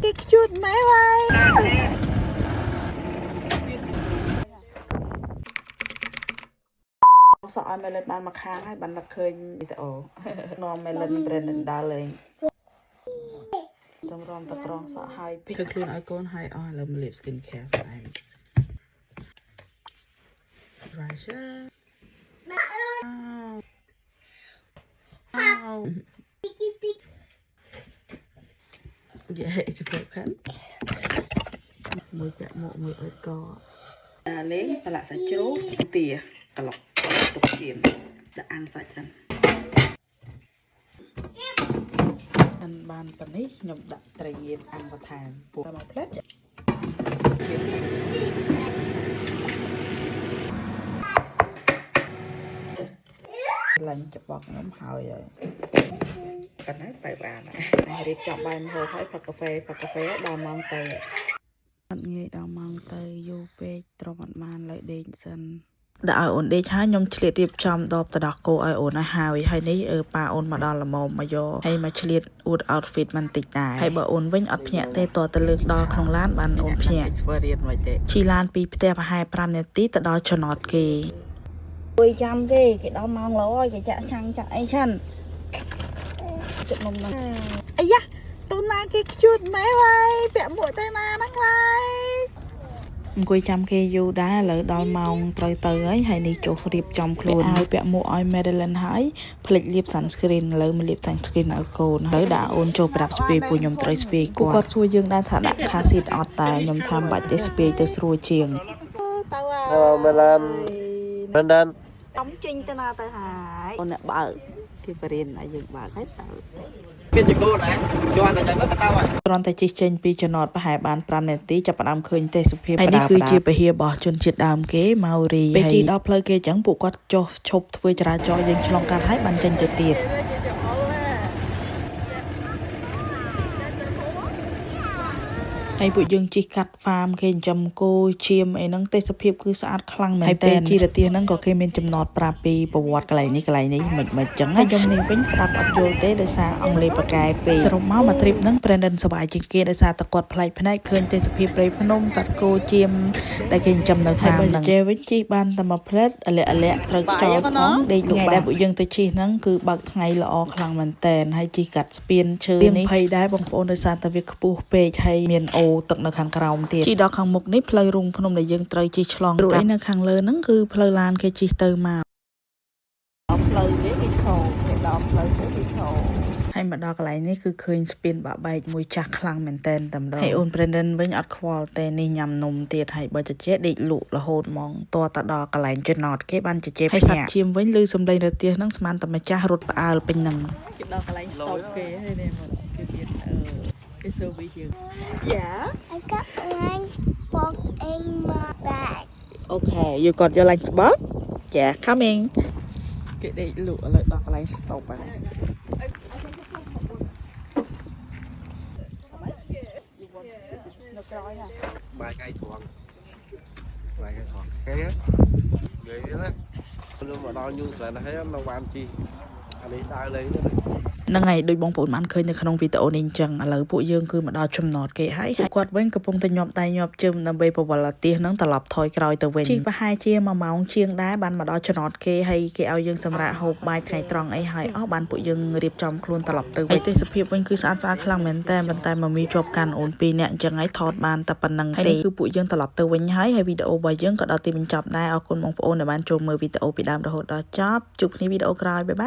cái chuột máy bay sợ mày lên bàn mặc hàng hay bàn mặc khơi video nó mày lên brand đa lên trong rong tập rong sợ hai piคือខ្លួនឲ្យកូនហើយអស់លើម្លាប skin care ផ្អែម Russia dạ it's broken មួយចាក់មកមួយអត់កលេងប្រឡាក់សាច់ជ្រូកទាក្លុកទុកជៀនដាក់អាំងសាច់សិនបានប៉ុណ្នេះខ្ញុំដាក់ត្រីងៀតអាំងបន្ថែមពួកតាមផ្លែតលាញ់ច្បោកខ្ញុំហើយកណ្ណាទៅបានហើយរៀបចំបាយម្ហូបហើយផឹកកាហ្វេដល់ម៉ោងទៅអត់ងាយដល់ម៉ោងទៅយូរពេកទ្រាំអត់បានលើដេកសិនដាក់ឲ្យអូនដេកហើយខ្ញុំឆ្លៀតរៀបចំដបទៅដោះគោឲ្យអូនហើយនេះប៉ាអូនមកដល់ល្មមមកយកហើយមកឆ្លៀតអួត outfit មិនតិចដែរហើយបើអូនវិញអត់ភ្ញាក់ទេតើទៅលើកដល់ក្នុងឡានបានអូនភ្ញាក់ជិះឡានពីផ្ទះប្រហែល5នាទីទៅដល់ចំណតគេអុយចាំទេគេដល់ម៉ោងល្អហើយគេចាក់ឆាំងចាក់អីឆាន់ចិត្តនំហ្នឹងអាយ៉ាតូនណាគេខ្ជួតម៉ែហើយពាក់មួកទៅណាហ្នឹងហើយអង្គុយចាំគេយូរដែរឥឡូវដល់ម៉ោងត្រូវទៅហើយនេះចុះរៀបចំខ្លួនឲ្យពាក់មួកឲ្យ Madeline ហើយភ្លេចលាប sunscreen ឥឡូវមកលាប sunscreen ឲ្យកូនហើយដាក់អូនចូលប្រាប់ស្ពាយពួកខ្ញុំត្រូវស្ពាយគាត់សួរយើងដែរថាដាក់ Casit អត់តែខ្ញុំថាមិនបាច់ទេស្ពាយទៅស្រួលជាងទៅMelan đóng chinhទៅណាទៅហើយអូនអ្នកបើកទីបរិញ្ញាឲ្យយើងបើកហើយទៅមានចង្កូនណាជន់តែចឹងទៅហើយគ្រាន់តែជិះចេញពីចំណតប្រហែលបាន5នាទីចាប់ផ្ដើមឃើញទេសភាពហើយនេះគឺជាពហិរបស់ជនជាតិដើមគេម៉ៅរីពេលជិះដល់ផ្លូវគេចឹងពួកគាត់ចុះឈប់ធ្វើចរាចរណ៍យើងឆ្លងកាត់ហើយបានចេញទៅទៀតហើយពួកយើងជិះកាត់ហ្វាមគេចិញ្ចឹមគោឈាមអីហ្នឹងទេសភាពគឺស្អាតខ្លាំងមែនតើហើយពេលជីរទាហ្នឹងក៏គេមានចំណតប្រាប់ពីប្រវត្តិកន្លែងនេះមិនចឹងហើយខ្ញុំនេះវិញស្ដាប់អត់យល់ទេដោយសារអង់គ្លេសប៉ាកែពេកសរុបមកទ្រីបហ្នឹង Brandon សប្បាយជាងគេដោយសារតែគាត់ប្លែកភ្នែកឃើញទេសភាពព្រៃភ្នំសត្វគោឈាមដែលគេចិញ្ចឹមនៅហ្វាមហ្នឹងចេះវិញជិះបានតែមួយផ្លែតអលាក់ត្រូវខ្យល់ផងដេកលក់ដែលពួកយើងទៅជិះហ្នឹងគឺបើកថ្ងៃល្អខ្លាំងមែនតើហើយជិះកាត់ស្ពានឈើនេះភ័យដែរបងប្អូនដោយសារតែវាខ្ពស់ពេកហើយមានទឹកនៅខាងក្រោមទៀតជិះដល់ខាងមុខនេះផ្លូវរូងភ្នំដែលយើងត្រូវជិះឆ្លងកាត់នៅខាងលើហ្នឹងគឺផ្លូវឡានគេជិះទៅមកដល់ផ្លូវគេឈរដល់ផ្លូវគេឈរហើយមកដល់កន្លែងនេះគឺឃើញស្ពានបាក់បែកមួយចាស់ខ្លាំងមែនតែនតែម្ដងហើយអូន Brandon វិញអត់ខ្វល់ទេនេះញ៉ាំនំទៀតហើយបើជជែកដេកលក់រហូតហ្មងតទៅដល់កន្លែងចំណតគេបានជជែកហើយសត្វឈាមវិញឮសំឡេងរទេះហ្នឹងស្មានតែម្ចាស់រត់ផ្អើលពេញហ្នឹងគេដល់កន្លែង stop គេហើយនេះមកគេទៀតIt's over here. Yeah? I got lunch box in my bag. Okay, you got your lunch box? Yeah, coming. Cái đây lụa lại đọc lại stop à. Bài cây thuần. Cái á. Vậy đó. Nhưng mà đo như vậy là thấy nó quan chi. Anh đi tay lấy nữa. ហ្នឹងហើយដូចបងប្អូនបានឃើញនៅក្នុងវីដេអូនេះអញ្ចឹងឥឡូវពួកយើងគឺមកដល់ចំណតគេហើយគាត់វិញកំពុងតែញាប់ដៃញាប់ជើងដើម្បីប្រវល់ទាសហ្នឹងត្រឡប់ថយក្រោយទៅវិញជិះប្រហែលជា1ម៉ោងជាងដែរបានមកដល់ចំណតគេហើយគេឲ្យយើងសម្រាកហូបបាយថ្ងៃត្រង់អីហើយអស់បានពួកយើងរៀបចំខ្លួនត្រឡប់ទៅវិញទេសភាពវិញគឺស្អាតខ្លាំងមែនតើប៉ុន្តែមមីជាប់កាន់អូន2នាក់អញ្ចឹងហើយថតបានតែប៉ុណ្្នឹងទេគឺពួកយើងត្រឡប់ទៅវិញហើយវីដេអូរបស់យើងក៏ដល់ទីបញ្ចប់ដែរអរគុណបងប្អូនដែលបានចូលមើលវីដេអូពីដើមរហូតដល់ចប់ជួបគ្នាវីដេអូក្រោយបាយ